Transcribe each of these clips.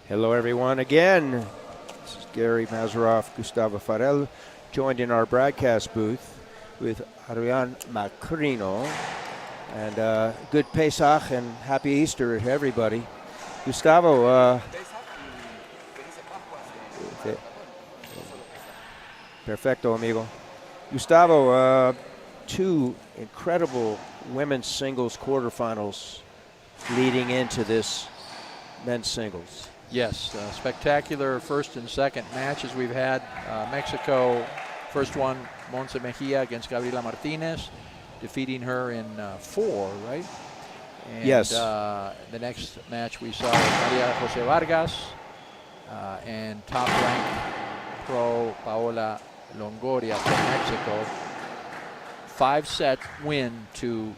Hello, everyone. Again, this is Gary Mazeroff, Gustavo Farel, joined in our broadcast booth with Adrian Macrino. And good Pesach and happy Easter to everybody. Gustavo, perfecto, amigo. Gustavo, two incredible women's singles quarterfinals leading into this men's singles. Yes, spectacular first and second matches we've had. Mexico, first one, Monse Mejia against Gabriela Martinez, defeating her in 4, right? And, yes. The next match we saw was Maria Jose Vargas and top-ranked pro Paola Longoria from Mexico. 5-set win to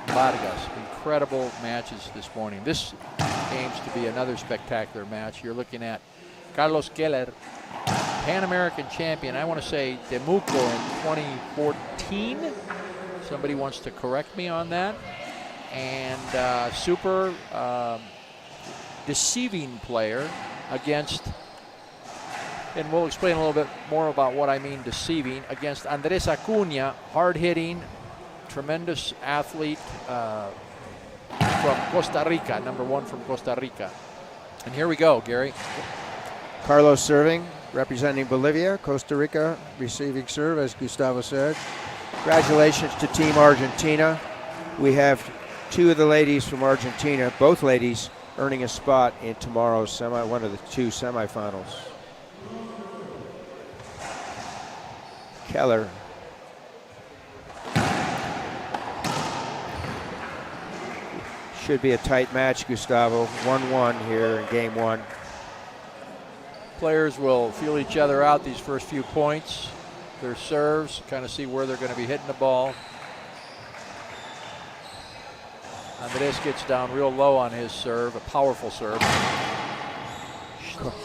Vargas. Incredible matches this morning. This aims to be another spectacular match. You're looking at Carlos Keller, Pan American champion, I want to say Temuco in 2014. Somebody wants to correct me on that. And super deceiving player against, and we'll explain a little bit more about what I mean deceiving, against Andrés Acuña, hard-hitting, tremendous athlete from Costa Rica, #1 from Costa Rica. And here we go, Gary. Carlos serving, representing Bolivia. Costa Rica receiving serve, as Gustavo said. Congratulations to Team Argentina. We have two of the ladies from Argentina, both ladies, earning a spot in tomorrow's one of the two semifinals. Keller. Should be a tight match, Gustavo. 1-1 here in game 1. Players will feel each other out these first few points. Their serves, kind of see where they're going to be hitting the ball. Andrés gets down real low on his serve, a powerful serve.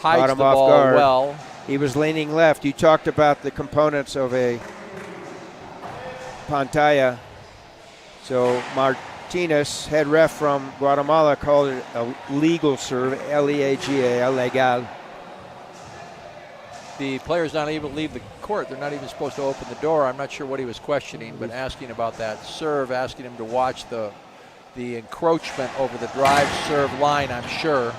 Hides the ball well. He was leaning left. You talked about the components of a pantalla. So Martinez, head ref from Guatemala, called it a legal serve, L-E-A-G-A, legal. The player's not able to leave the court. They're not even supposed to open the door. I'm not sure what he was questioning, but asking about that serve, asking him to watch the encroachment over the drive serve line, I'm sure.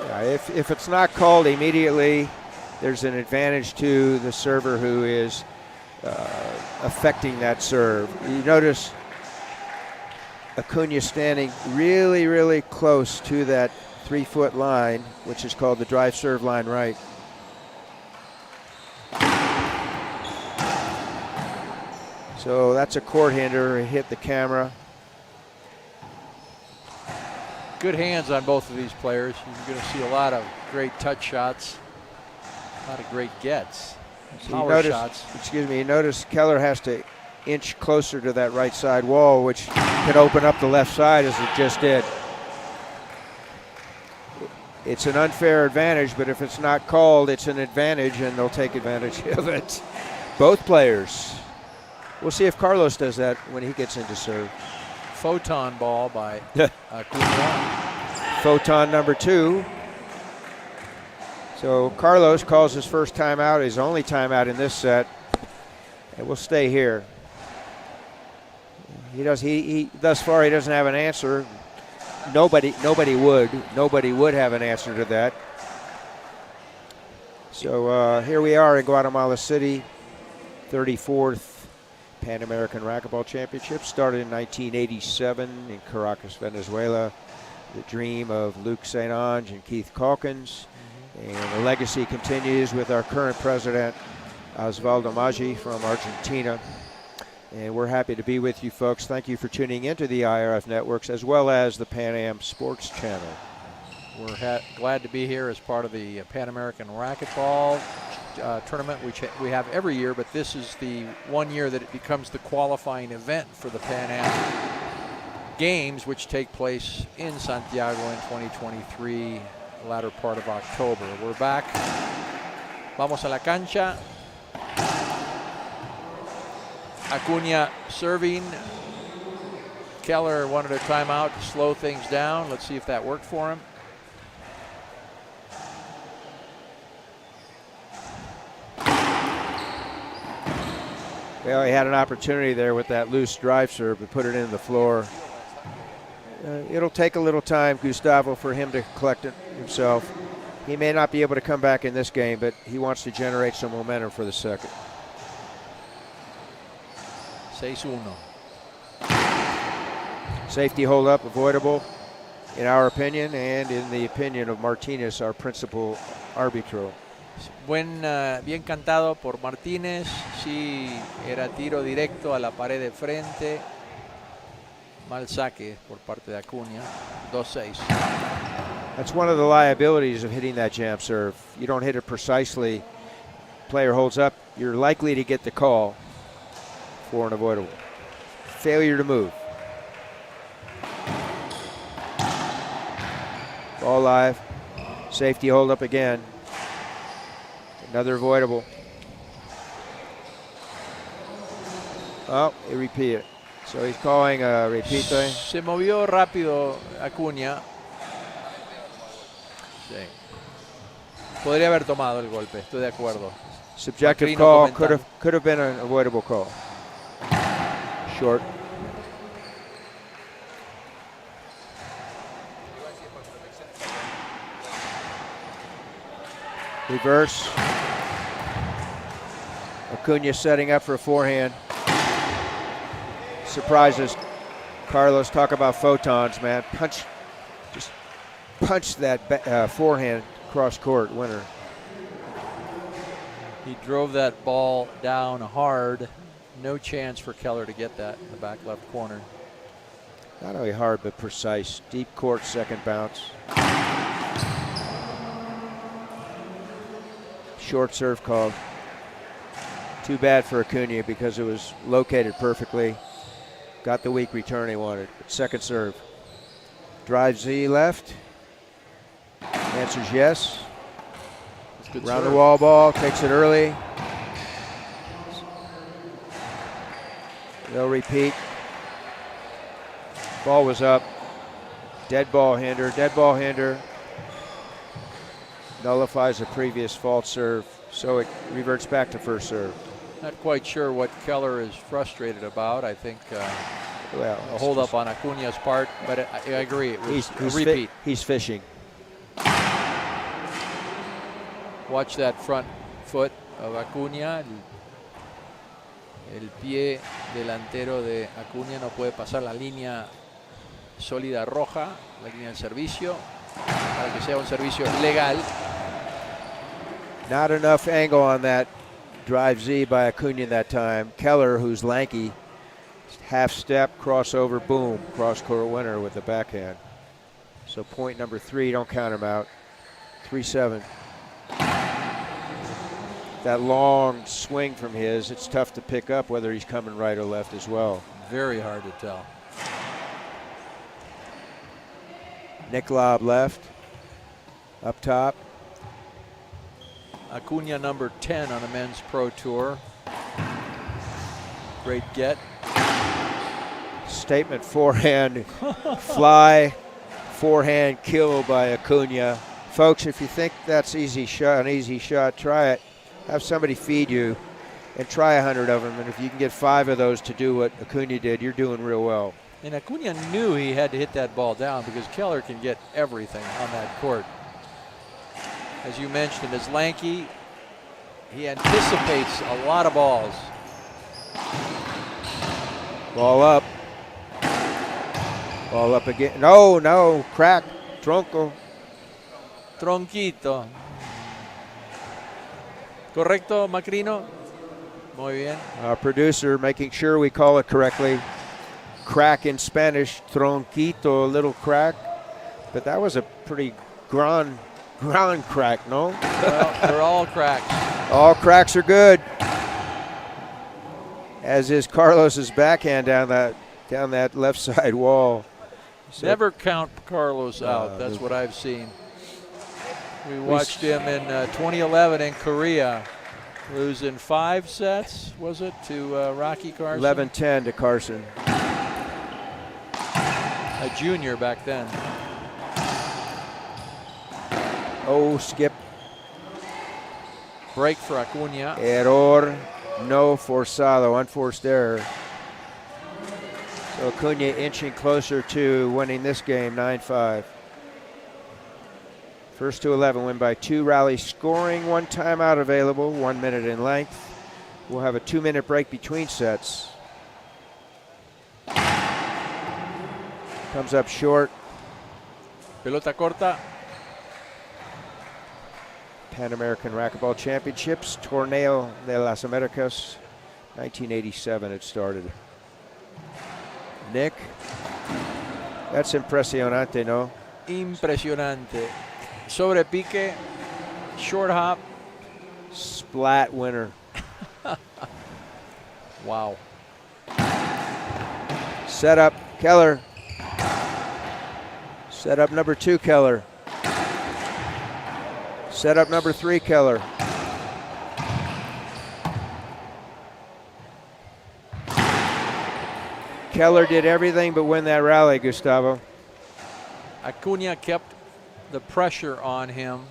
Yeah, if it's not called immediately, there's an advantage to the server who is affecting that serve. You notice Acuña standing really, really close to that 3-foot line, which is called the drive serve line right. So that's a court hinder. It hit the camera. Good hands on both of these players. You're going to see a lot of great touch shots, a lot of great gets. Power shots. Excuse me, you notice Keller has to inch closer to that right side wall, which can open up the left side as it just did. It's an unfair advantage, but if it's not called, it's an advantage, and they'll take advantage of it. Both players. We'll see if Carlos does that when he gets into serve. Photon ball by Acuña. Photon number 2. So Carlos calls his first timeout, his only timeout in this set, and we'll stay here. Thus far he doesn't have an answer. Nobody would have an answer to that. So here we are in Guatemala City, 34th Pan American Racquetball Championship, started in 1987 in Caracas, Venezuela. The dream of Luke St. Ange and Keith Calkins. And the legacy continues with our current president, Osvaldo Maggi from Argentina. And we're happy to be with you folks. Thank you for tuning into the IRF networks as well as the Pan Am Sports Channel. We're glad to be here as part of the Pan American Racquetball tournament, which we have every year, but this is the one year that it becomes the qualifying event for the Pan Am Games, which take place in Santiago in 2023, latter part of October. We're back. Vamos a la cancha. Acuña serving. Keller wanted a timeout to slow things down. Let's see if that worked for him. Well, he had an opportunity there with that loose drive serve to put it in the floor. It'll take a little time, Gustavo, for him to collect it himself. He may not be able to come back in this game, but he wants to generate some momentum for the second. 6-1. Safety hold up, avoidable, in our opinion, and in the opinion of Martinez, our principal arbitro. Bien cantado por Martínez. Sí, era tiro directo a la pared de frente. Mal saque por parte de Acuña. 2-6. That's one of the liabilities of hitting that jam serve. You don't hit it precisely, player holds up, you're likely to get the call for an avoidable. Failure to move. Ball live. Safety hold up again. Another avoidable. Oh, he repeated. So he's calling a repeat. Se movió rápido Acuña. Sí. Podría haber tomado el golpe, estoy de acuerdo. Subjective call, could have been an avoidable call. Short. Reverse. Acuña setting up for a forehand. Surprises. Carlos, talk about photons, man. Just punch that forehand cross court winner. He drove that ball down hard. No chance for Keller to get that in the back left corner. Not only hard, but precise. Deep court, second bounce. Short serve called. Too bad for Acuña because it was located perfectly. Got the weak return he wanted. But second serve. Drive Z left. Answers yes. Round the wall ball, takes it early. They'll repeat. Ball was up. Dead ball hander, nullifies a previous false serve, so it reverts back to first serve. Not quite sure what Keller is frustrated about. I think a hold up on Acuña's part, but I agree. It was a repeat. He's fishing. Watch that front foot of Acuña. El pie delantero de Acuña no puede pasar la línea sólida roja, la línea del servicio, para que sea un servicio legal. Not enough angle on that drive Z by Acuña that time. Keller, who's lanky, half step, crossover, boom, cross court winner with the backhand. So point number 3, don't count him out. 3-7. That long swing from his, it's tough to pick up whether he's coming right or left as well. Very hard to tell. Nick lob left, up top. Acuña number 10 on the men's pro tour. Great get. Statement forehand, fly, forehand kill by Acuña. Folks, if you think that's an easy shot, try it. Have somebody feed you and try 100 of them. And if you can get 5 of those to do what Acuña did, you're doing real well. And Acuña knew he had to hit that ball down because Keller can get everything on that court. As you mentioned, as lanky, he anticipates a lot of balls. Ball up. Ball up again. No, crack. Tronco. Tronquito. Correcto, Macrino. Muy bien. Our producer making sure we call it correctly. Crack in Spanish, tronquito, a little crack. But that was a pretty grand crack, no? Well, they're all cracks. All cracks are good. As is Carlos's backhand down that left side wall. So never count Carlos out. That's what I've seen. We watched him in 2011 in Korea, losing 5 sets, was it, to Rocky Carson? 11-10 to Carson. a junior back then. Oh, skip. Break for Acuña. Error no forzado, unforced error. So Acuña inching closer to winning this game, 9-5. First to 11, win by 2 rallies scoring, 1 timeout available, 1 minute in length. We'll have a 2-minute break between sets. Comes up short. Pelota corta. Pan American Racquetball Championships, Torneo de las Americas, 1987 it started. Nick, that's impresionante, no? Impresionante. Sobre pique, short hop. Splat winner. Wow. Set up, Keller. Set up number 2, Keller. Set up number 3, Keller. Keller did everything but win that rally, Gustavo. Acuña kept the pressure on him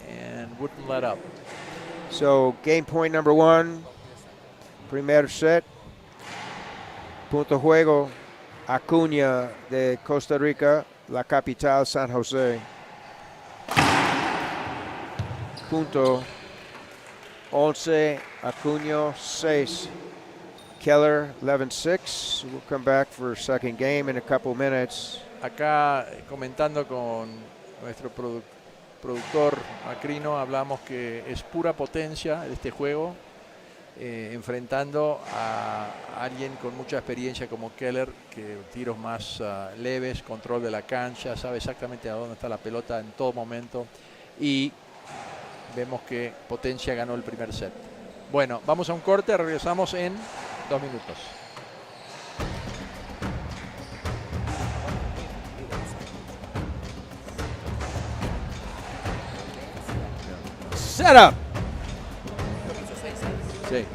and wouldn't let up. So game point number 1, primer set. Punto juego, Acuña de Costa Rica, la capital San Jose. Punto 11, Acuña 6. Keller 11-6. We'll come back for second game in a couple minutes. Acá comentando con nuestro productor Macrino, hablamos que es pura potencia este juego, enfrentando a alguien con mucha experiencia como Keller, que tiros más leves, control de la cancha, sabe exactamente a dónde está la pelota en todo momento, y vemos que Potencia ganó el primer set. Bueno, vamos a un corte, regresamos en 2 minutos. Set up. Sí.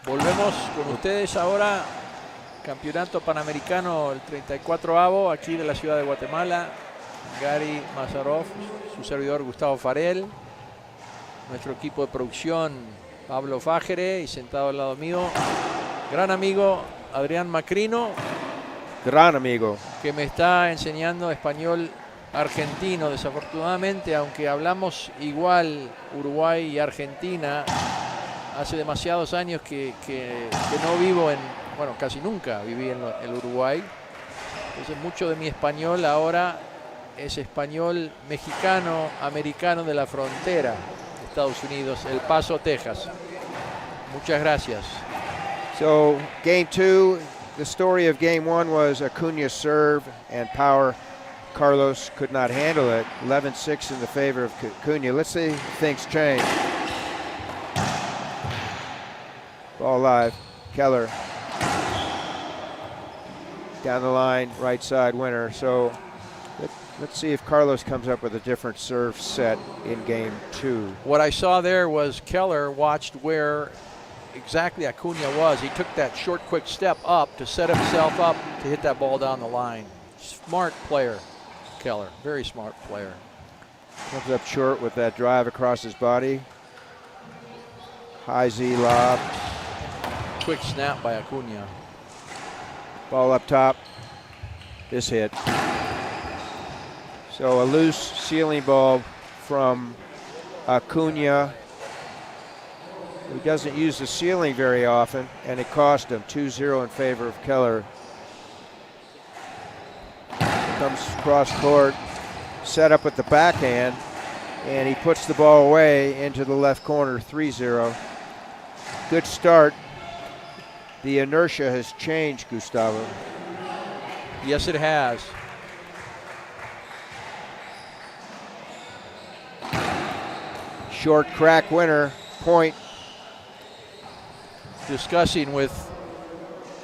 Volvemos con ustedes ahora. Campeonato Panamericano, el 34avo, aquí de la ciudad de Guatemala. Gary Mazarov, su servidor Gustavo Farel, nuestro equipo de producción Pablo Fajere, y sentado al lado mío, gran amigo Adrián Macrino. Gran amigo. Que me está enseñando español argentino, desafortunadamente, aunque hablamos igual Uruguay y Argentina. Hace demasiados años que no vivo bueno, casi nunca viví en el Uruguay. Entonces mucho de mi español ahora es español mexicano, americano de la frontera de Estados Unidos, El Paso, Texas. Muchas gracias. So game 2, the story of game 1 was Acuña's serve and power. Carlos could not handle it. 11-6 in the favor of Acuña. Let's see if things change. Ball live, Keller. Down the line, right side winner. So let's see if Carlos comes up with a different serve set in game 2. What I saw there was Keller watched where exactly Acuña was. He took that short, quick step up to set himself up to hit that ball down the line. Smart player, Keller. Very smart player. Comes up short with that drive across his body. High Z lob. Quick snap by Acuña. Ball up top. This hit. So a loose ceiling ball from Acuña. He doesn't use the ceiling very often, and it cost him 2-0 in favor of Keller. Comes cross court, set up with the backhand, and he puts the ball away into the left corner, 3-0. Good start. The inertia has changed, Gustavo. Yes, it has. Short crack winner, point. Discussing with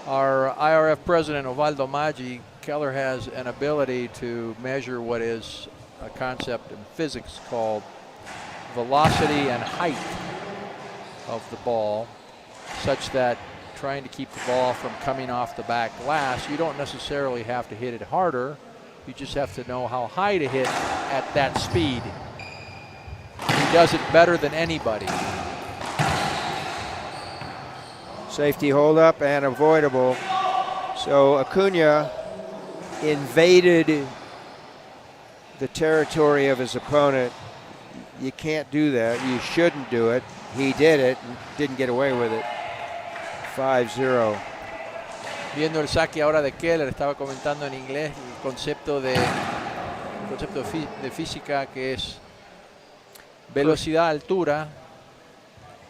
our IRF president, Ovaldo Maggi, Keller has an ability to measure what is a concept in physics called velocity and height of the ball, such that trying to keep the ball from coming off the back glass, you don't necessarily have to hit it harder. You just have to know how high to hit at that speed. He does it better than anybody. Safety hold up and avoidable. So Acuña invaded the territory of his opponent. You can't do that. You shouldn't do it. He did it and didn't get away with it. 5-0. Viendo el saque ahora de Keller, estaba comentando en inglés el concepto de física, que es velocidad, altura.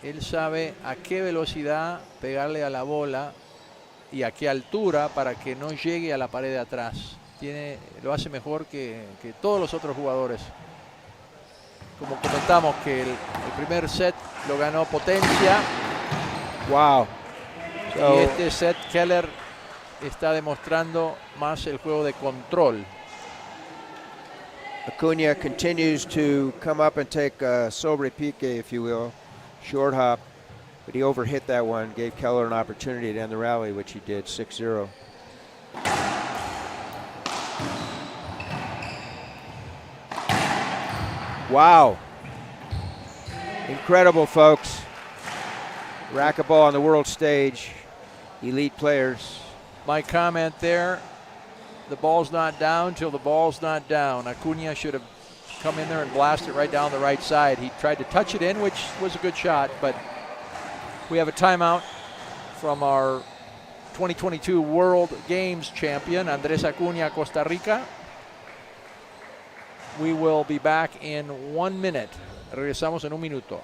Él sabe a qué velocidad pegarle a la bola y a qué altura para que no llegue a la pared de atrás. Lo hace mejor que todos los otros jugadores. Como comentamos que el primer set lo ganó Potencia. Wow. Y este set Keller está demostrando más el juego de control. Acuña continues to come up and take a sobre pique, if you will, short hop, but he overhit that one, gave Keller an opportunity to end the rally, which he did, 6-0. Wow. Incredible, folks. Racquetball on the world stage. Elite players. My comment there, the ball's not down till the ball's not down. Acuña should have come in there and blast it right down the right side. He tried to touch it in, which was a good shot, but we have a timeout from our 2022 World Games champion, Andrés Acuña, Costa Rica. We will be back in 1 minute. Regresamos en un minuto.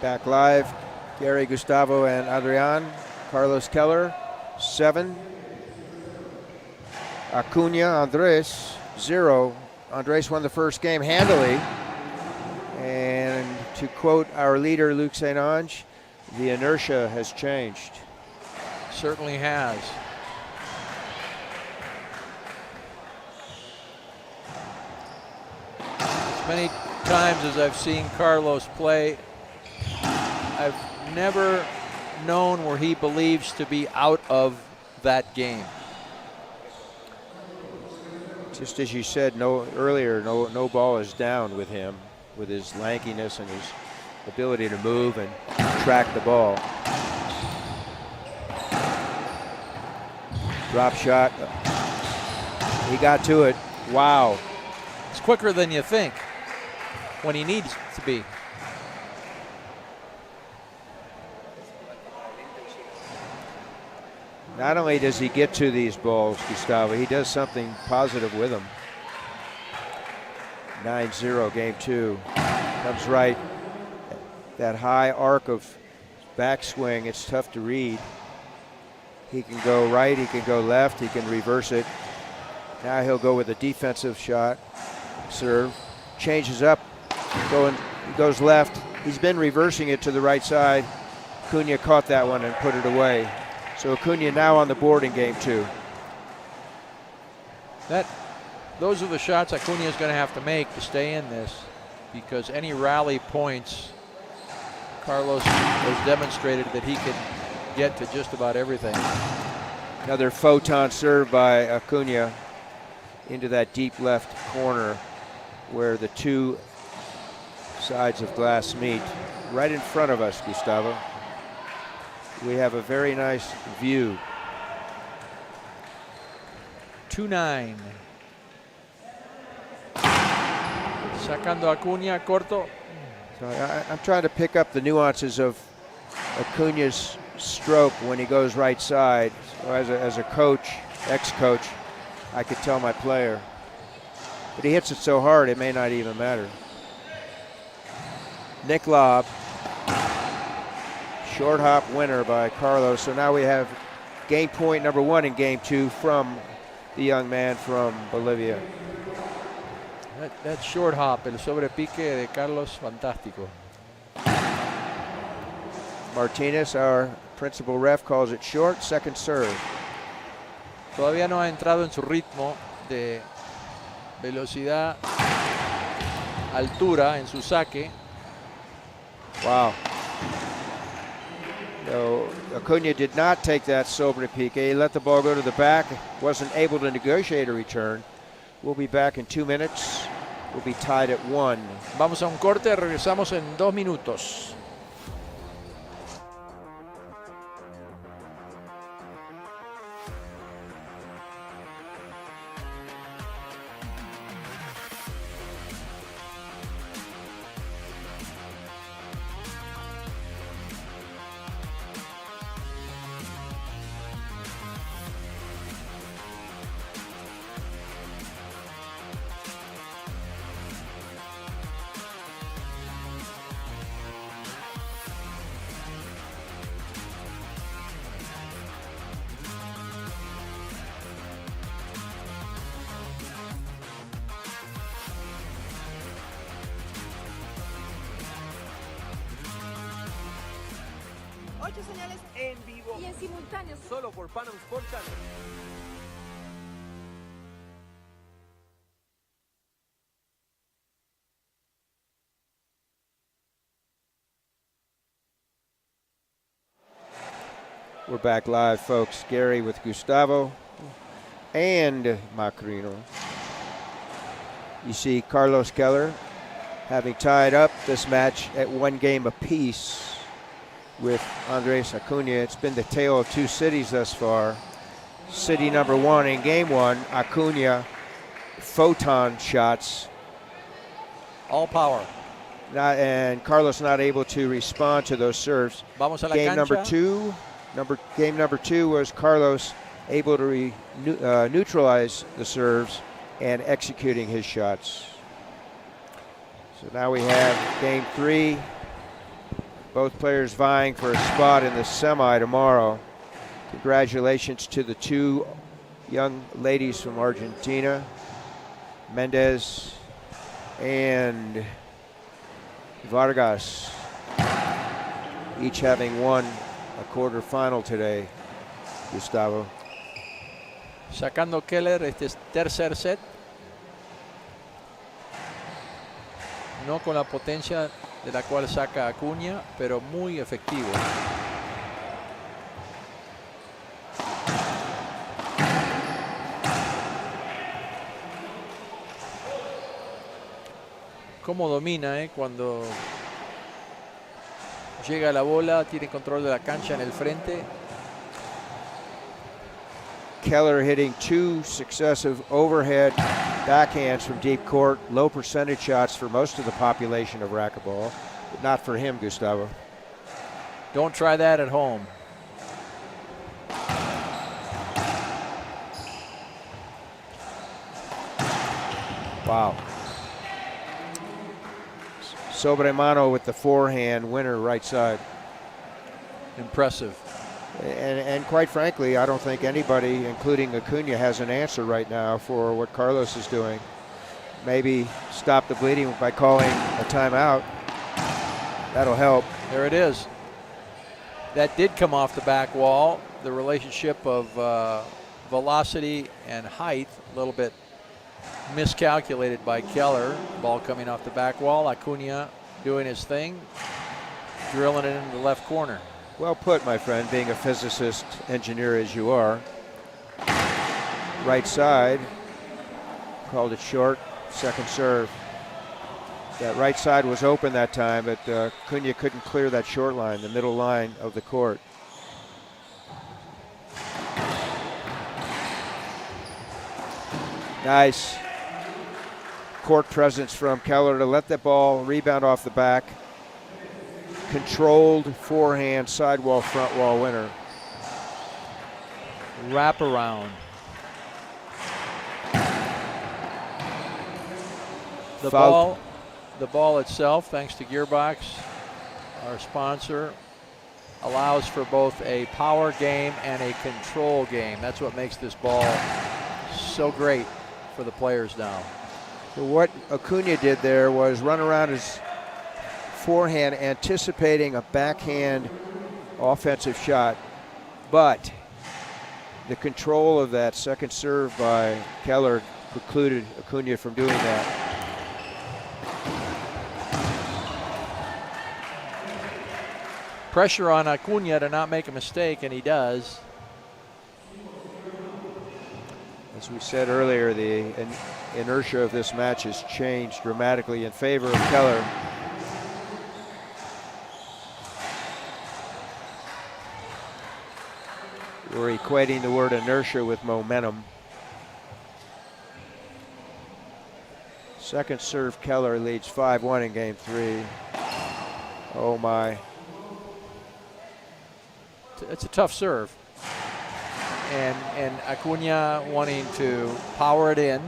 Back live, Gary, Gustavo, and Adrian. Carlos Keller, 7. Acuña, Andrés, 0. Andrés won the first game handily. And to quote our leader, Luc St. Ange, the inertia has changed. Certainly has. As many times as I've seen Carlos play, I've never known where he believes to be out of that game. Just as you said earlier, no ball is down with him, with his lankiness and his ability to move and track the ball. Drop shot. He got to it. Wow. It's quicker than you think when he needs to be. Not only does he get to these balls, Gustavo, he does something positive with them. 9-0, game 2. Comes right. That high arc of backswing, it's tough to read. He can go right, he can go left, he can reverse it. Now he'll go with a defensive shot, serve, changes up, he goes left. He's been reversing it to the right side. Acuña caught that one and put it away. So Acuña now on the board in game 2. Those are the shots Acuña is going to have to make to stay in this, because any rally points, Carlos has demonstrated that he can get to just about everything. Another photon serve by Acuña into that deep left corner. where the two sides of glass meet. Right in front of us, Gustavo. We have a very nice view. 2-9. Sacando Acuña, corto. So I'm trying to pick up the nuances of Acuña's stroke when he goes right side. So as a coach, ex-coach, I could tell my player. But he hits it so hard, it may not even matter. Nick lob. Short hop winner by Carlos. So now we have game point number 1 in game 2 from the young man from Bolivia. That short hop, el sobrepique de Carlos, fantástico. Martinez, our principal ref, calls it short, second serve. Todavía no ha entrado en su ritmo de velocidad, altura en su saque. Wow. No, Acuña did not take that sobrepique. He let the ball go to the back, wasn't able to negotiate a return. We'll be back in 2 minutes. We'll be tied at 1. Vamos a un corte, regresamos en 2 minutos. Señales en vivo y en simultáneo solo por Panam Sport Channel. We're back live, folks. Gary with Gustavo and Macarino. You see Carlos Keller having tied up this match at 1 game apiece with Andrés Acuña. It's been the tale of 2 cities thus far. City number 1 in game 1, Acuña, photon shots. All power. And Carlos not able to respond to those serves. Vamos a la game cancha. Game number two was Carlos able to neutralize the serves and executing his shots. So now we have game 3. Both players vying for a spot in the semi tomorrow. Congratulations to the 2 young ladies from Argentina, Mendez and Vargas, each having won a quarterfinal today, Gustavo. Sacando Keller, este es tercer set. No con la potencia de la cual saca Acuña, pero muy efectivo. Cómo domina, cuando llega la bola, tiene control de la cancha en el frente. Keller hitting 2 successive overhead backhands from deep court. Low percentage shots for most of the population of racquetball, but not for him, Gustavo. Don't try that at home. Wow. Sobremano with the forehand winner right side. Impressive. And quite frankly, I don't think anybody, including Acuña, has an answer right now for what Carlos is doing. Maybe stop the bleeding by calling a timeout. That'll help. There it is. That did come off the back wall. The relationship of velocity and height, a little bit miscalculated by Keller. Ball coming off the back wall. Acuña doing his thing, drilling it into the left corner. Well put, my friend, being a physicist, engineer as you are. Right side, called it short, second serve. That right side was open that time, but Acuña couldn't clear that short line, the middle line of the court. Nice court presence from Keller to let the ball rebound off the back. Controlled forehand, sidewall, front wall winner. Wrap around. The ball itself, thanks to Gearbox, our sponsor, allows for both a power game and a control game. That's what makes this ball so great for the players now. So what Acuña did there was run around his forehand, anticipating a backhand offensive shot, but the control of that second serve by Keller precluded Acuña from doing that. Pressure on Acuña to not make a mistake, and he does. As we said earlier, the inertia of this match has changed dramatically in favor of Keller. We're equating the word inertia with momentum. Second serve, Keller leads 5-1 in game 3. Oh my. It's a tough serve. And Acuña wanting to power it in,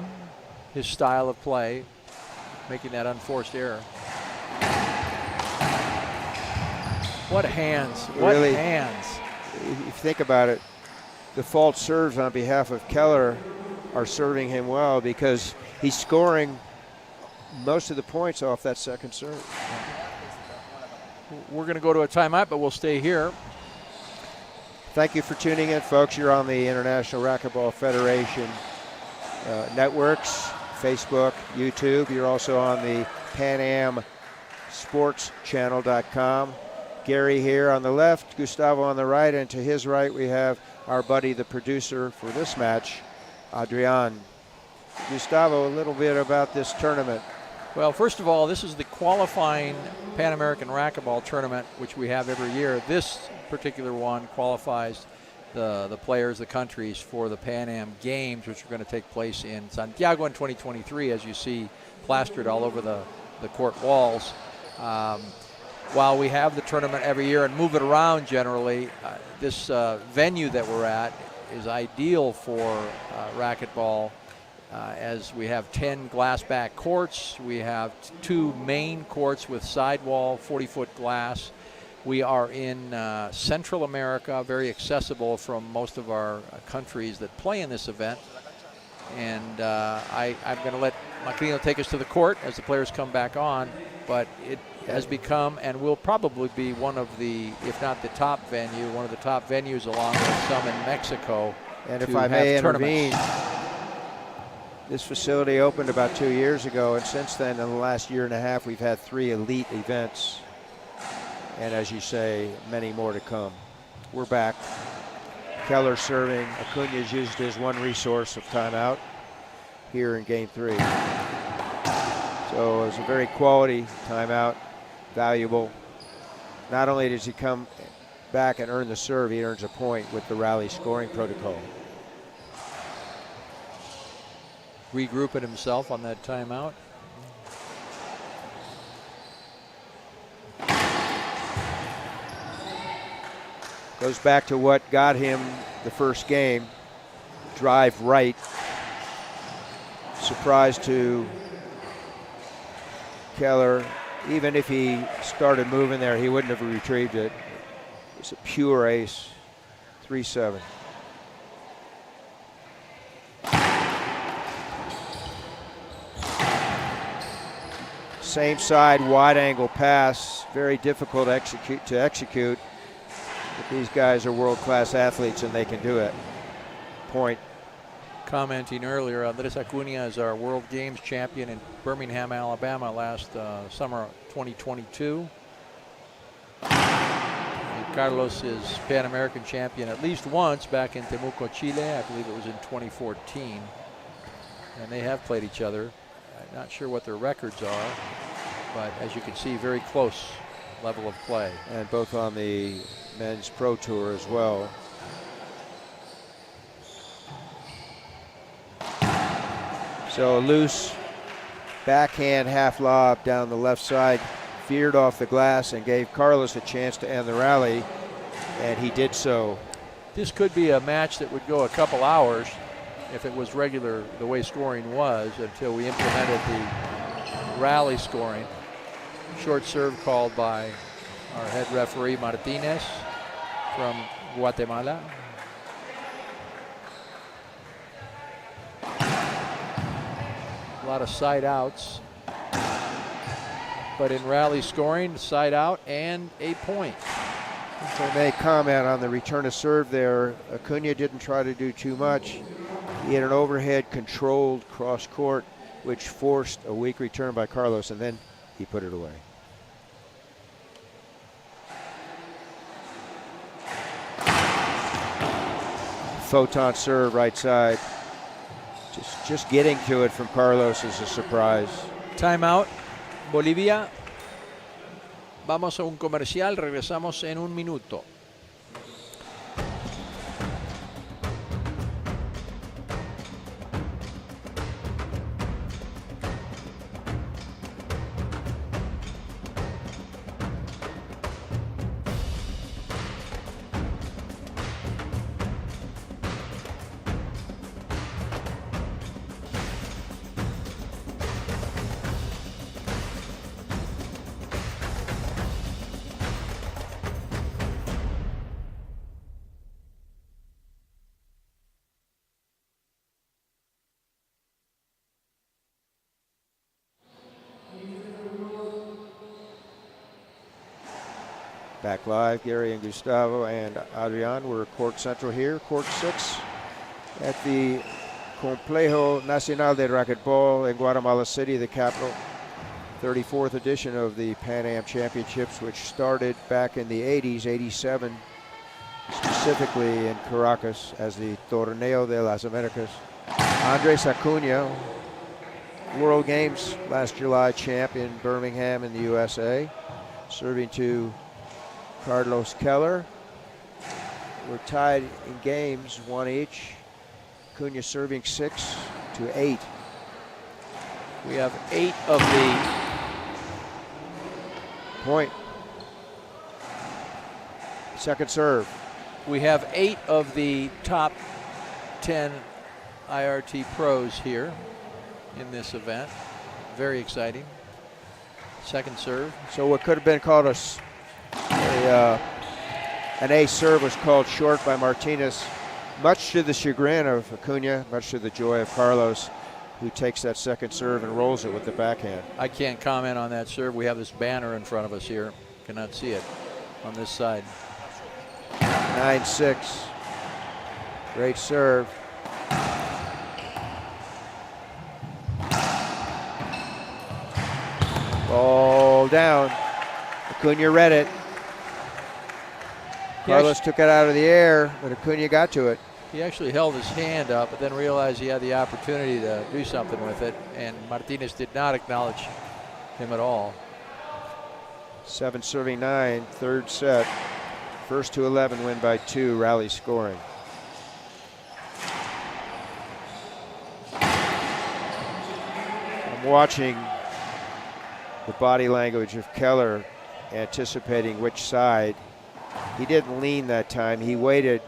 his style of play, making that unforced error. What hands, what really, hands. If you think about it, the fault serves on behalf of Keller are serving him well because he's scoring most of the points off that second serve. We're going to go to a timeout, but we'll stay here. Thank you for tuning in, folks. You're on the International Racquetball Federation networks, Facebook, YouTube. You're also on the PanAmSportsChannel.com. Gary here on the left, Gustavo on the right, and to his right we have our buddy, the producer for this match, Adrian. Gustavo, a little bit about this tournament. Well, first of all, this is the qualifying Pan American Racquetball tournament, which we have every year. This particular one qualifies the players, the countries, for the Pan Am Games, which are going to take place in Santiago in 2023, as you see plastered all over the court walls. While we have the tournament every year and move it around generally, this venue that we're at is ideal for racquetball. As we have 10 glass back courts, we have 2 main courts with sidewall 40-foot glass. We are in Central America, very accessible from most of our countries that play in this event. And I'm going to let Macrino take us to the court as the players come back on, but it has become and will probably be one of the, if not the top venue, one of the top venues along with some in Mexico. And if I may intervene, this facility opened about 2 years ago, and since then, in the last year and a half, we've had 3 elite events. And as you say, many more to come. We're back. Keller serving. Acuña's used his one resource of timeout here in game 3. So it was a very quality timeout, valuable. Not only does he come back and earn the serve, he earns a point with the rally scoring protocol. Regrouping himself on that timeout. Goes back to what got him the first game. Drive right. Surprise to Keller. Even if he started moving there, he wouldn't have retrieved it. It's a pure ace. 3-7. Same side, wide angle pass. Very difficult to execute. But these guys are world-class athletes and they can do it. Point. Commenting earlier, Andrés Acuña is our World Games champion in Birmingham, Alabama last summer 2022. And Carlos is Pan American champion at least once back in Temuco, Chile. I believe it was in 2014. And they have played each other. I'm not sure what their records are. but as you can see, very close level of play. And both on the men's pro tour as well. So a loose backhand half lob down the left side, veered off the glass and gave Carlos a chance to end the rally, and he did so. This could be a match that would go a couple hours if it was regular the way scoring was, until we implemented the rally scoring. Short serve called by our head referee Martinez from Guatemala. A lot of side outs, but in rally scoring, side out and a point. If I may comment on the return of serve there, Acuña didn't try to do too much. He had an overhead controlled cross court, which forced a weak return by Carlos, and then he put it away. Photon serve right side. Just getting to it from Carlos is a surprise. Timeout, Bolivia. Vamos a un comercial, regresamos en un minuto. Back live, Gary and Gustavo and Adrian. We're court central here, court 6 at the Complejo Nacional de Racquetball in Guatemala City, the capital. 34th edition of the Pan Am Championships, which started back in the 80s, 87, specifically in Caracas as the Torneo de las Americas. Andrés Acuña, World Games last July champ in Birmingham in the USA, serving to Carlos Keller. We're tied in games, 1 each. Acuña serving 6-8. We have 8 of the point. Second serve. We have 8 of the top 10 IRT pros here in this event. Very exciting. Second serve. So what could have been called an ace serve was called short by Martinez, much to the chagrin of Acuña, much to the joy of Carlos, who takes that second serve and rolls it with the backhand. I can't comment on that serve. We have this banner in front of us here. Cannot see it on this side. 9-6. Great serve. Ball down. Acuña read it. Carlos took it out of the air, but Acuña got to it. He actually held his hand up, but then realized he had the opportunity to do something with it, and Martinez did not acknowledge him at all. 7 serving 9, third set. First to 11 win by 2, rally scoring. I'm watching the body language of Keller, anticipating which side. He didn't lean that time. He waited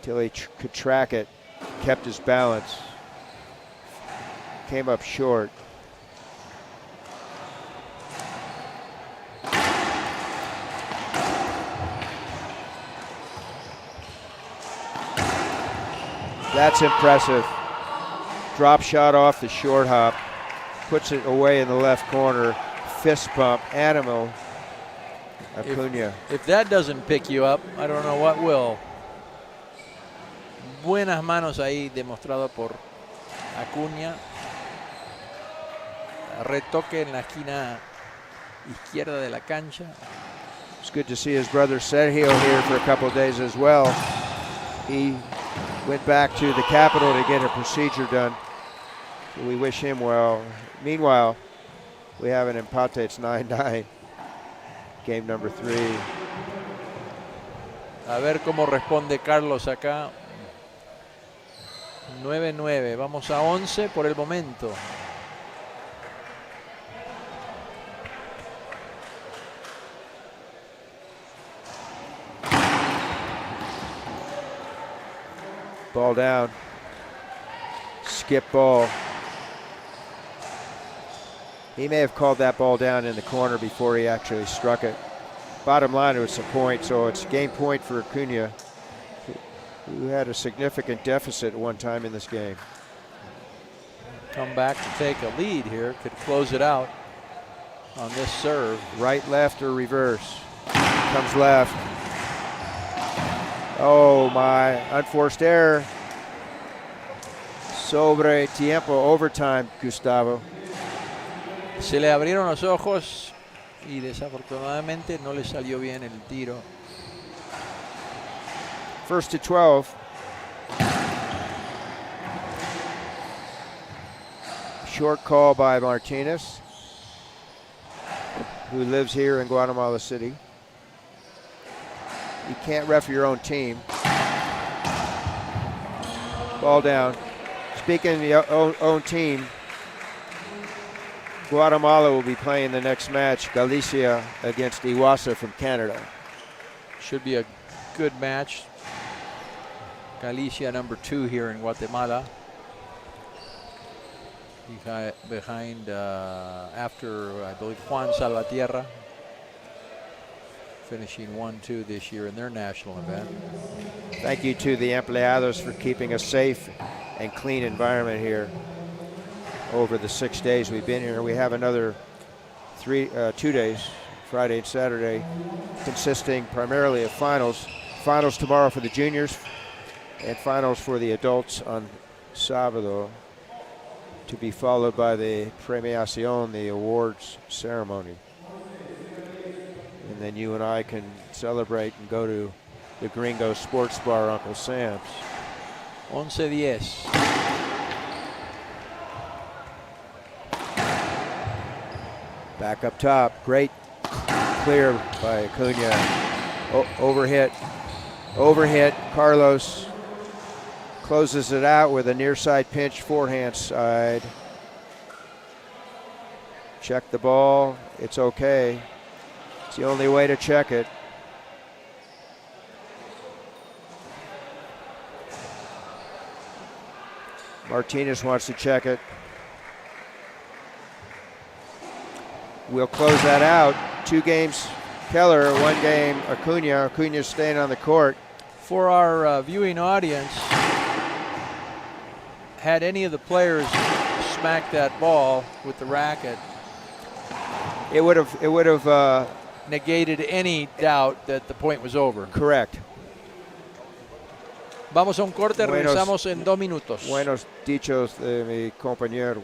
till he could track it, kept his balance, came up short. That's impressive. Drop shot off the short hop, puts it away in the left corner. Fist bump, animal. Acuña. If that doesn't pick you up, I don't know what will. Buenas manos ahí demostrado por Acuña. Retoque en la esquina izquierda de la cancha. It's good to see his brother Sergio here for a couple of days as well. He went back to the capital to get a procedure done. So we wish him well. Meanwhile, We have an empate. It's 9-9. Game number 3. A ver cómo responde Carlos acá. 9-9. Vamos a 11 por el momento. Ball down. Skip ball. He may have called that ball down in the corner before he actually struck it. Bottom line, it was a point, so it's game point for Acuña, who had a significant deficit at one time in this game. Come back to take a lead here. Could close it out on this serve. Right, left, or reverse. Comes left. Oh my, unforced error. Sobre tiempo, overtime, Gustavo. Se le abrieron los ojos y desafortunadamente no le salió bien el tiro. First to 12. Short call by Martinez, who lives here in Guatemala City. You can't ref your own team. Ball down. Speaking of the own team, Guatemala will be playing the next match, Galicia against Iwasa from Canada. Should be a good match. Galicia number 2 here in Guatemala. Behind after, I believe, Juan Salvatierra, finishing 1-2 this year in their national event. Thank you to the empleados for keeping a safe and clean environment here over the 6 days we've been here. We have another 2 days, Friday and Saturday, consisting primarily of finals. Finals tomorrow for the juniors and finals for the adults on Sábado, to be followed by the premiación, the awards ceremony. And then you and I can celebrate and go to the Gringo Sports Bar, Uncle Sam's. 11-10. Back up top, great clear by Acuña. Overhit, Carlos closes it out with a near side pinch, forehand side. Check the ball, it's okay. It's the only way to check it. Martinez wants to check it. We'll close that out. 2 games Keller, 1 game Acuña. Acuña's staying on the court. For our viewing audience, had any of the players smacked that ball with the racket, it would have negated any doubt that the point was over. Correct. Vamos a un corte, regresamos en 2 minutos. Buenos dichos de mi compañero.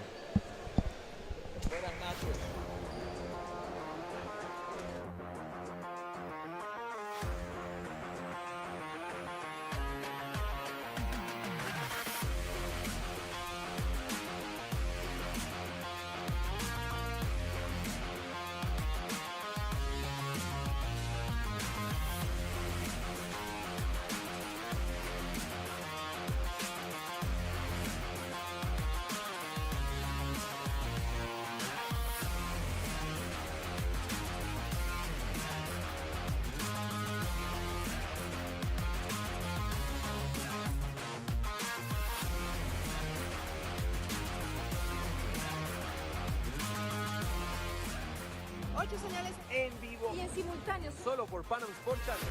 Ocho señales en vivo. Y en simultáneo. Solo por Panam Sport Channel.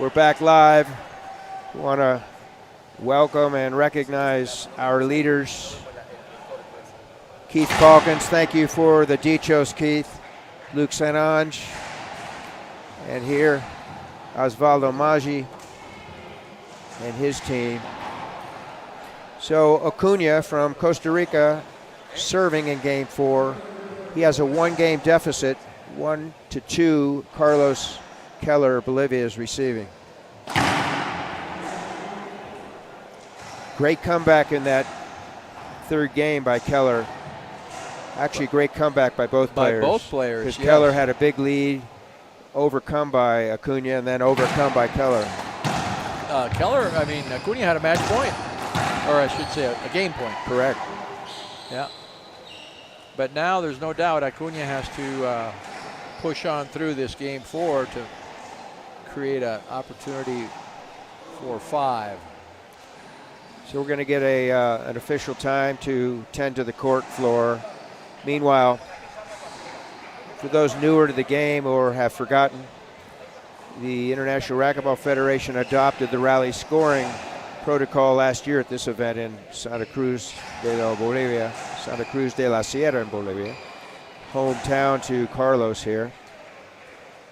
We're back live. We want to welcome and recognize our leaders. Keith Calkins, thank you for the dichos, Keith. Luke St. Ange. And here, Osvaldo Maggi and his team. So Acuña from Costa Rica serving in game 4. He has a 1-game deficit, 1-2. Carlos Keller, Bolivia, is receiving. Great comeback in that third game by Keller. Actually, great comeback by both players. By both players, Because yes. Keller had a big lead, overcome by Acuña, and then overcome by Keller. Acuña had a match point, or I should say a game point. Correct. Yeah. But now there's no doubt Acuña has to push on through this game 4 to create an opportunity for 5. So we're going to get an official time to tend to the court floor. Meanwhile, for those newer to the game or have forgotten, the International Racquetball Federation adopted the rally scoring protocol last year at this event in Santa Cruz de la Sierra in Bolivia, hometown to Carlos here.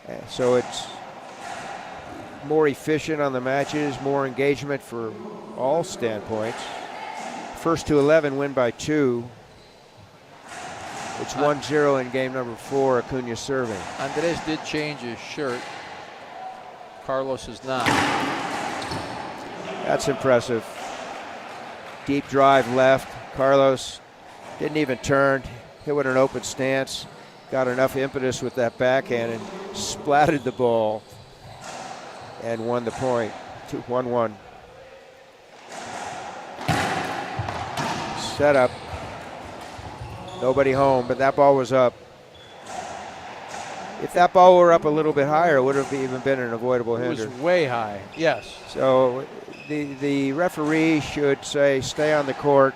And so it's more efficient on the matches, more engagement for all standpoints. First to 11 win by 2. It's 1-0 in game number 4, Acuña serving. Andrés did change his shirt. Carlos is not. That's impressive. Deep drive left. Carlos didn't even turn, hit with an open stance, got enough impetus with that backhand and splatted the ball and won the point. 1-1. Set up. Nobody home, but that ball was up. If that ball were up a little bit higher, it would have even been an avoidable hinder. It was way high, yes. So the referee should say, stay on the court,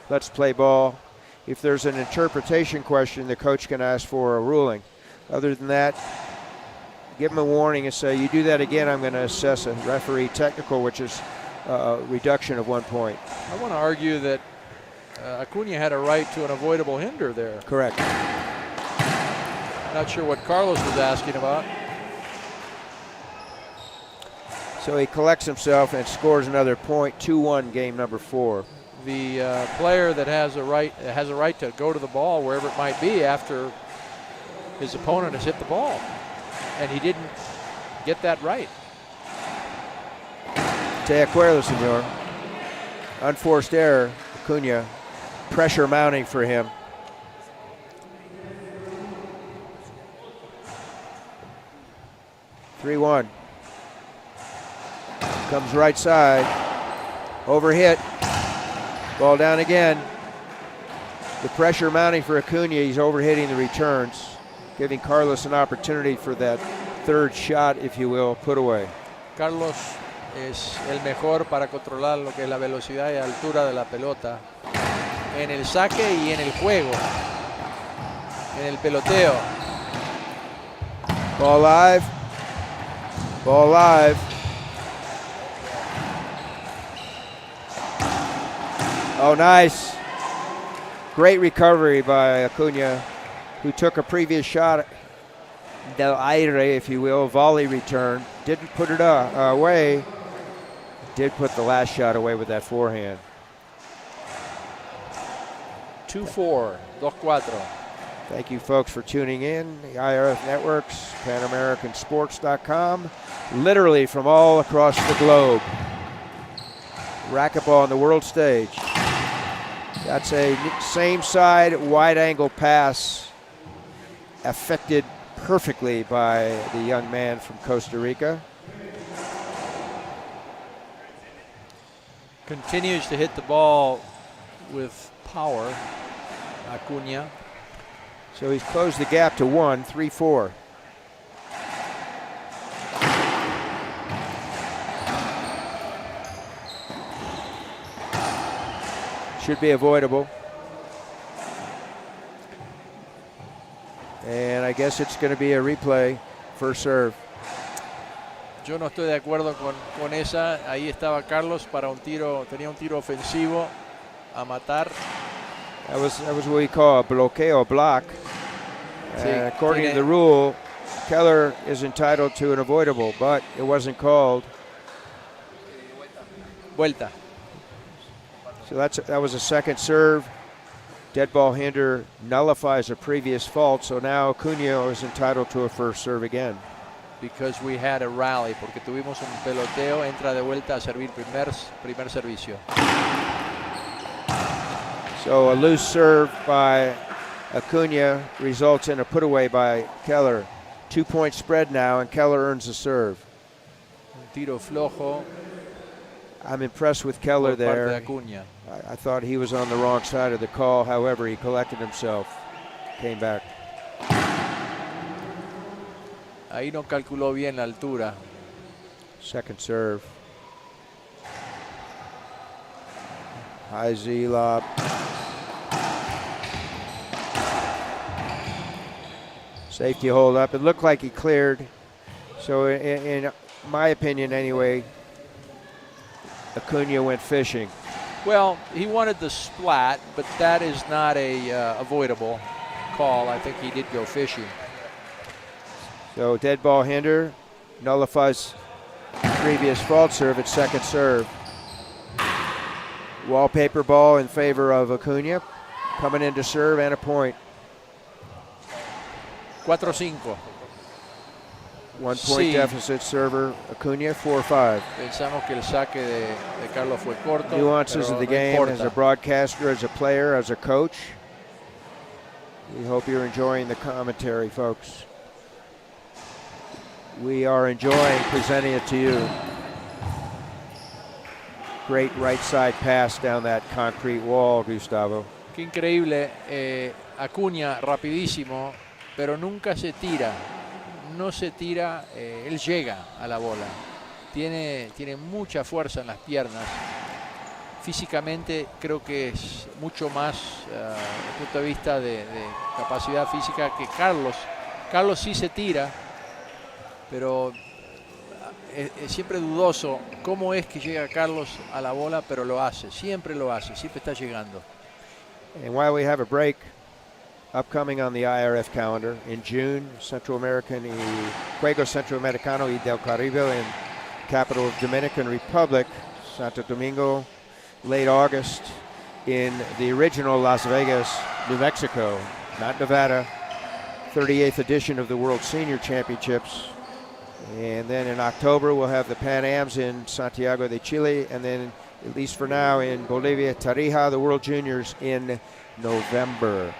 let's play ball. If there's an interpretation question, the coach can ask for a ruling. Other than that, give him a warning and say, you do that again, I'm going to assess a referee technical, which is a reduction of 1 point. I want to argue that Acuña had a right to an avoidable hinder there. Correct. Not sure what Carlos was asking about. So he collects himself and scores another point. 2-1 game number 4. The player that has a right to go to the ball wherever it might be after his opponent has hit the ball, and he didn't get that right. Te acuerdo, senor. Unforced error, Acuña. Pressure mounting for him. (3-1). Comes right side. Overhit. Ball down again. The pressure mounting for Acuña. He's overhitting the returns, giving Carlos an opportunity for that third shot, if you will, put away. Carlos es el mejor para controlar lo que es la velocidad y altura de la pelota en el saque y en el juego, en el peloteo. Ball live. Ball live. Oh, nice. Great recovery by Acuña, who took a previous shot del aire, if you will, volley return. Didn't put it away. Did put the last shot away with that forehand. 2-4, 2-4. Thank you, folks, for tuning in. The IRF Networks, PanAmericanSports.com, literally from all across the globe. Racquetball on the world stage. That's a same side wide angle pass affected perfectly by the young man from Costa Rica. Continues to hit the ball with power, Acuña. So he's closed the gap to 1, 3-4. Should be avoidable. And I guess it's going to be a replay, first serve. Yo no estoy de acuerdo con esa. Ahí estaba Carlos para un tiro, tenía un tiro ofensivo a matar. That was what we call a bloqueo block. Sí, According to the rule, Keller is entitled to an avoidable, but it wasn't called. Vuelta. So that was a second serve. Dead ball hinder nullifies a previous fault, so now Acuña is entitled to a first serve again. Because we had a rally, porque tuvimos un peloteo, entra de vuelta a servir primer servicio. So a loose serve by Acuña results in a put away by Keller. 2-point spread now, and Keller earns the serve. Un tiro flojo. I'm impressed with Keller por parte there. de Acuña. I thought he was on the wrong side of the call. However, he collected himself, came back. Ahí no calculó bien la altura. Second serve. High Z lob. Safety hold up. It looked like he cleared. So in my opinion anyway, Acuña went fishing. Well, he wanted the splat, but that is not a avoidable call. I think he did go fishing. So dead ball hinder nullifies previous fault serve at second serve. Wallpaper ball in favor of Acuña, coming in to serve and a point. 4-5. 1 point Sí. deficit server Acuña, 4-5. Pensamos que el saque de Carlos fue corto. Nuances pero of the no game importa. as a broadcaster, as a player, as a coach. We hope you're enjoying the commentary, folks. We are enjoying presenting it to you. Great right side pass down that concrete wall, Gustavo. Qué increíble. Acuña rapidísimo, pero nunca se tira. No se tira, él llega a la bola. Tiene mucha fuerza en las piernas. Físicamente creo que es mucho más desde el punto de vista de capacidad física que Carlos. Carlos sí se tira, pero es siempre dudoso cómo es que llega Carlos a la bola, pero lo hace, siempre está llegando. And while we have a break, upcoming on the IRF calendar in June, Central American y Juegos Centroamericano y del Caribe in capital of Dominican Republic, Santo Domingo, late August in the original Las Vegas, New Mexico, not Nevada, 38th edition of the World Senior Championships. And then in October, we'll have the Pan Ams in Santiago de Chile, and then, at least for now, in Bolivia, Tarija, the World Juniors in November.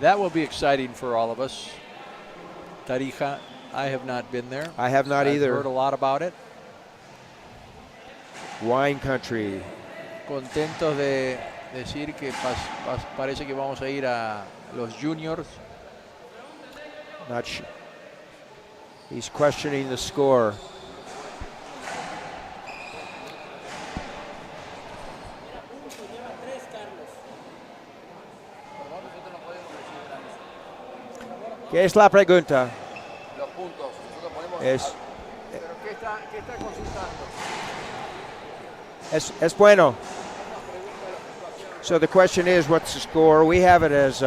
That will be exciting for all of us. Tarija, I have not been there. I have not either. I've heard a lot about it. Wine country. Contentos de decir que parece que vamos a ir a los juniors. Not sure. He's questioning the score. ¿Qué es la pregunta? Los puntos. Nosotros ponemos. Es ¿Pero qué está consultando? es bueno. So the question is, what's the score? We have it as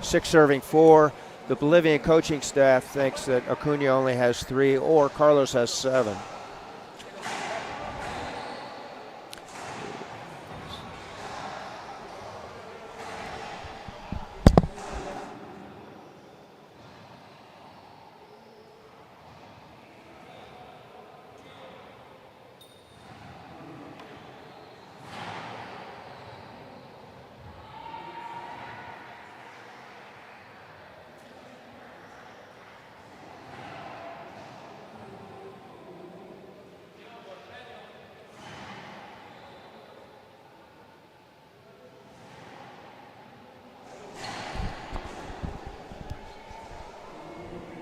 6 serving 4. The Bolivian coaching staff thinks that Acuña only has 3 or Carlos has 7.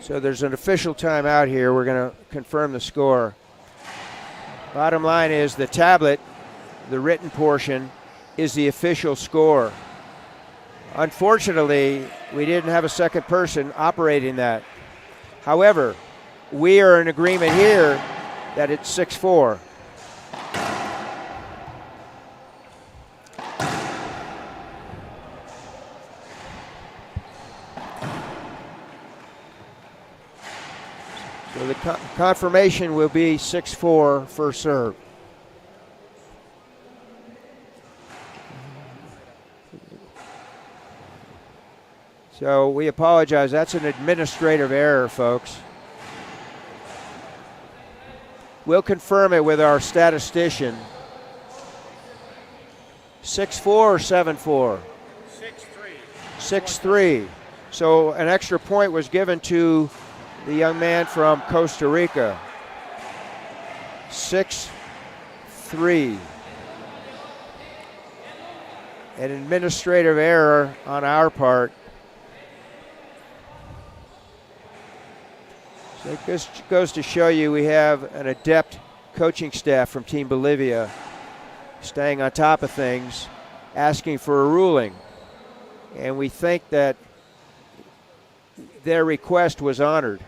So there's an official timeout here. We're going to confirm the score. Bottom line is the tablet, the written portion, is the official score. Unfortunately, we didn't have a second person operating that. However, we are in agreement here that it's 6-4. So the confirmation will be 6-4 first serve. So we apologize. That's an administrative error, folks. We'll confirm it with our statistician. 6-4 or 7-4? 6-3. 6-3. So an extra point was given to the young man from Costa Rica. 6-3. An administrative error on our part. So this goes to show you we have an adept coaching staff from Team Bolivia staying on top of things, asking for a ruling. And we think that their request was honored.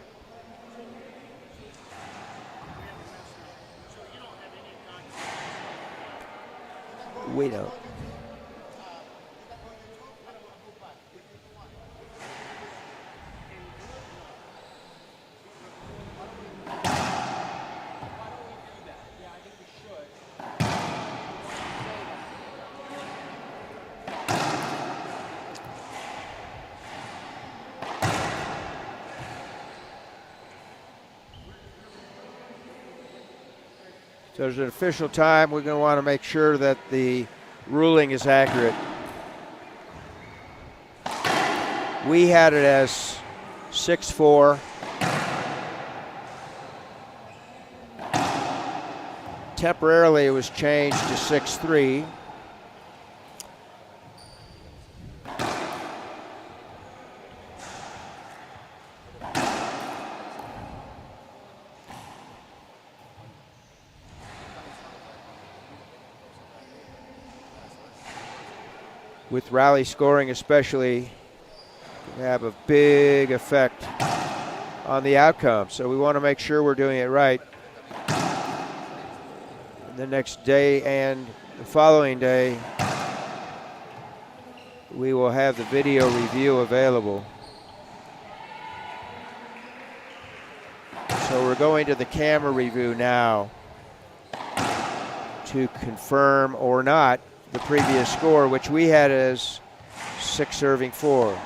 We don't. So there's an official time. We're going to want to make sure that the ruling is accurate. We had it as 6-4. Temporarily it was changed to 6-3. With rally scoring especially, can have a big effect on the outcome. So we want to make sure we're doing it right. The next day and the following day, we will have the video review available. So we're going to the camera review now to confirm or not the previous score, which we had as 6-4.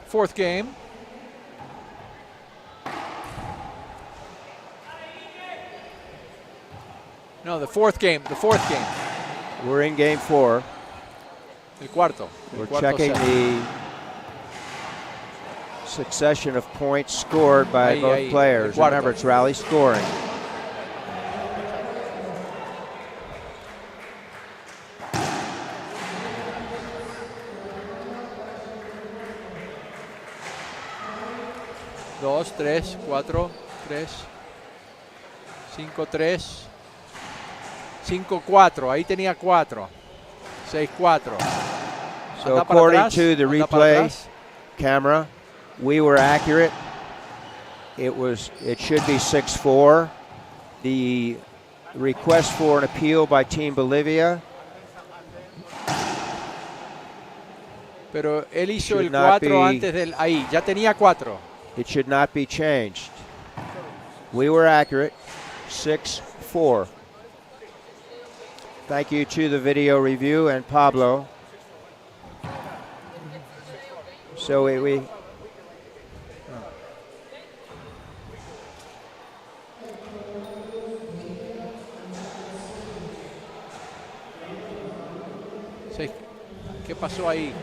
Fourth game. No, the fourth game. The fourth game. We're in game 4. El cuarto. We're checking the succession of points scored by both players. Remember, it's rally scoring. Dos, tres, cuatro, tres, 5-3, 5-4. Ahí tenía 4. 6-4. So according to the replay camera, we were accurate. It should be 6-4. The request for an appeal by Team Bolivia. Pero él hizo el 4 antes del ahí. Ya tenía 4. It should not be changed. We were accurate. 6-4. Thank you to the video review and Pablo. So we Sí. ¿Qué pasó ahí?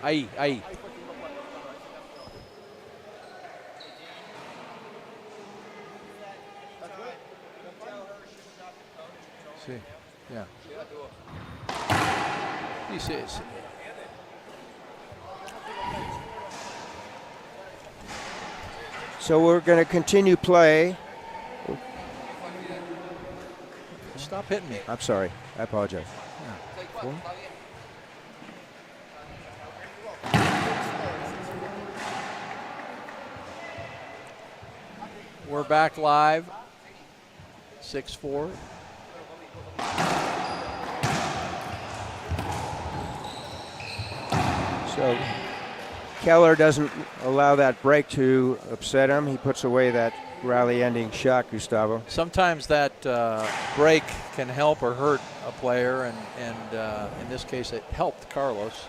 Ahí. Sí, ya. Dice. So we're going to continue play. Stop hitting me. I'm sorry. I apologize. We're back live. 6-4. So Keller doesn't allow that break to upset him. He puts away that rally-ending shot, Gustavo. Sometimes that break can help or hurt a player, and in this case it helped Carlos.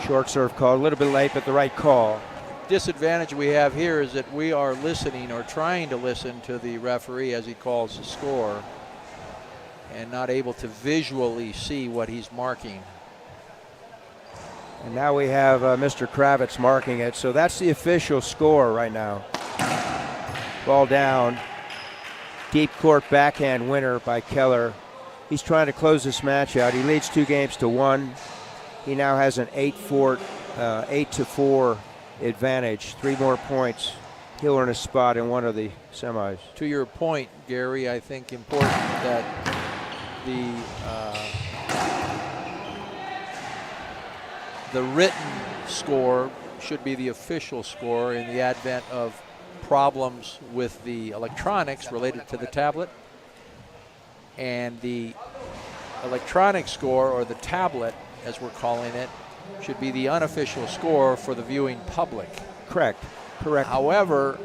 Short serve call, a little bit late, but the right call. Disadvantage we have here is that we are listening or trying to listen to the referee as he calls the score and not able to visually see what he's marking. And now we have Mr. Kravitz marking it. So that's the official score right now. Ball down. Deep court backhand winner by Keller. He's trying to close this match out. He leads 2-1. He now has an 8-4 advantage. 3 more points. He'll earn a spot in one of the semis. To your point, Gary, I think important that the written score should be the official score in the advent of problems with the electronics related to the tablet. And the electronic score, or the tablet as we're calling it, should be the unofficial score for the viewing public. Correct. However,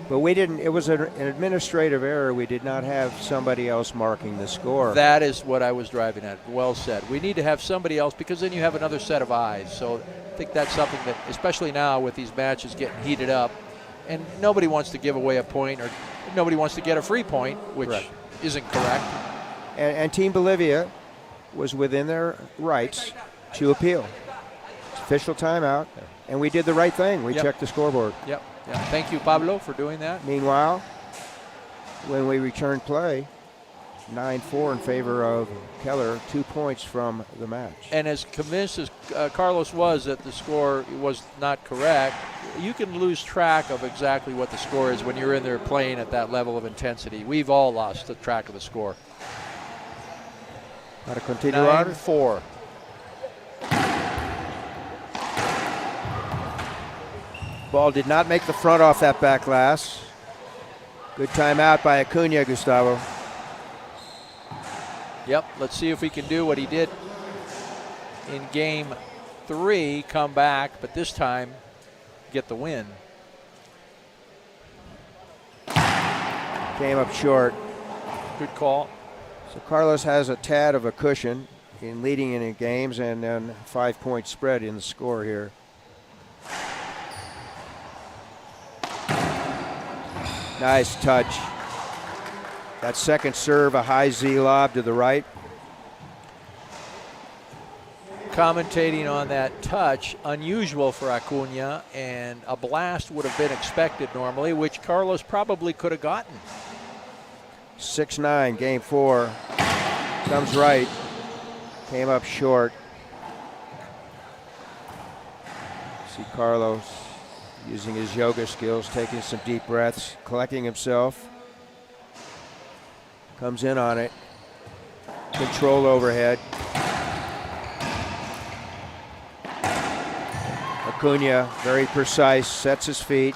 but we didn't, it was an administrative error. We did not have somebody else marking the score. That is what I was driving at. Well said. We need to have somebody else, because then you have another set of eyes. So I think that's something that, especially now with these matches getting heated up, and nobody wants to give away a point, or nobody wants to get a free point, which isn't correct. And Team Bolivia was within their rights to appeal. Official timeout, and we did the right thing. We checked the scoreboard. Yep. Yeah. Thank you, Pablo, for doing that. Meanwhile, when we return play, 9-4 in favor of Keller, 2 points from the match. And as convinced as Carlos was that the score was not correct, you can lose track of exactly what the score is when you're in there playing at that level of intensity. We've all lost the track of the score. Para continuar. 9-4. Ball did not make the front off that back glass. Good timeout by Acuña, Gustavo. Yep, let's see if we can do what he did in game 3, come back, but this time get the win. Came up short. Good call. So Carlos has a tad of a cushion in leading in games, and then 5-point spread in the score here. Nice touch. That second serve, a high Z lob to the right. Commentating on that touch, unusual for Acuña, and a blast would have been expected normally, which Carlos probably could have gotten. 6-9, game 4. Comes right. Came up short. See Carlos using his yoga skills, taking some deep breaths, collecting himself. Comes in on it. Control overhead. Acuña, very precise, sets his feet,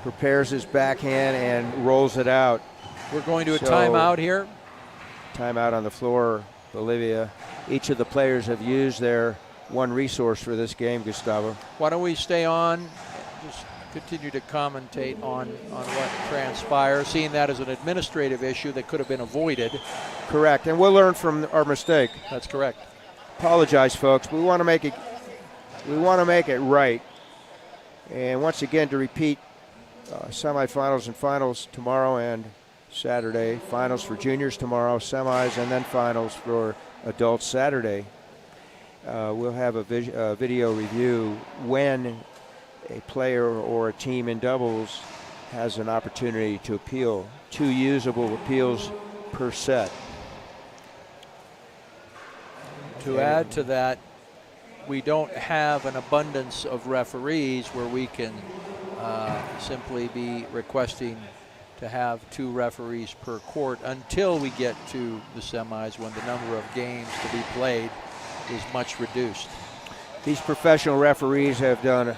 prepares his backhand, and rolls it out. We're going to a timeout here. Timeout on the floor, Bolivia. Each of the players have used their one resource for this game, Gustavo. Why don't we stay on, just continue to commentate on what transpires, seeing that as an administrative issue that could have been avoided. Correct, and we'll learn from our mistake. That's correct. Apologize, folks. We want to make it right. And once again, to repeat, semifinals and finals tomorrow and Saturday. Finals for juniors tomorrow, semis, and then finals for adults Saturday. We'll have a video review when a player or a team in doubles has an opportunity to appeal. 2 usable appeals per set. To add to that, we don't have an abundance of referees where we can simply be requesting to have 2 referees per court until we get to the semis, when the number of games to be played is much reduced. These professional referees have done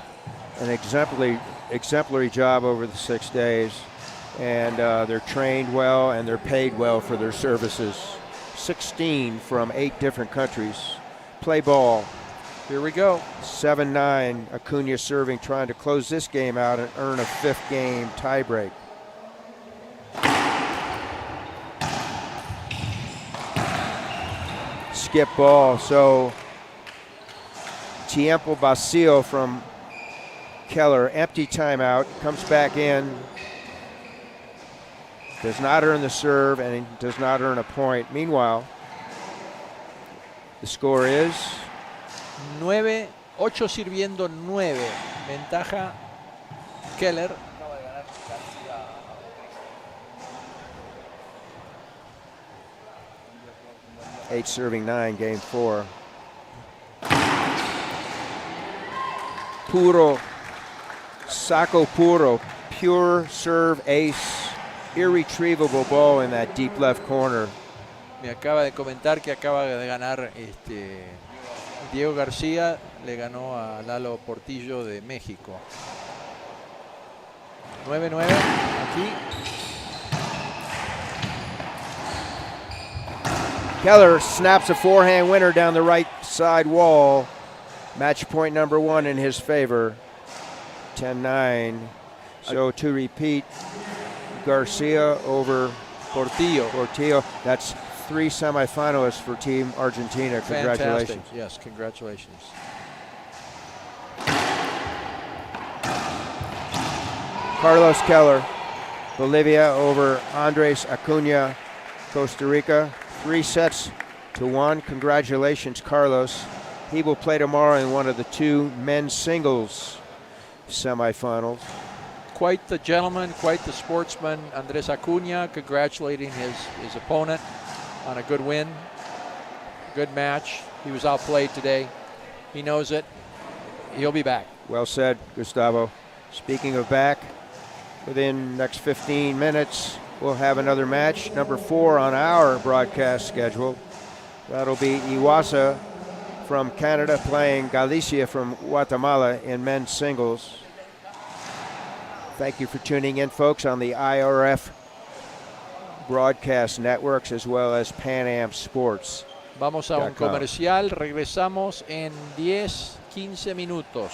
an exemplary job over the 6 days, and they're trained well and they're paid well for their services. 16 from 8 different countries. Play ball. Here we go. 7-9, Acuña serving, trying to close this game out and earn a 5th game tiebreak. Skip ball, so Tiempo Vacío from Keller, empty timeout, comes back in, does not earn the serve, and does not earn a point. Meanwhile, the score is 9, 8 sirviendo 9. Ventaja Keller. 8 serving 9, game 4. Puro, saco puro, pure serve ace, irretrievable ball in that deep left corner. Me acaba de comentar que acaba de ganar Diego García, le ganó a Lalo Portillo de México. 9-9 aquí. Keller snaps a forehand winner down the right side wall. Match point number 1 in his favor. 10-9. So to repeat, Garcia over Portillo. That's 3 semifinalists for Team Argentina. Congratulations. Fantastic. Yes, congratulations. Carlos Keller, Bolivia over Andrés Acuña, Costa Rica. 3-1. Congratulations, Carlos. He will play tomorrow in one of the 2 men's singles semifinals. Quite the gentleman, quite the sportsman, Andrés Acuña, congratulating his opponent on a good win, good match. He was outplayed today. He knows it. He'll be back. Well said, Gustavo. Speaking of back, within next 15 minutes, we'll have another match, number 4 on our broadcast schedule. That'll be Iwasa from Canada playing Galicia from Guatemala in men's singles. Thank you for tuning in, folks, on the IRF broadcast networks as well as Pan Am Sports. Vamos a un comercial, regresamos en 10-15 minutos.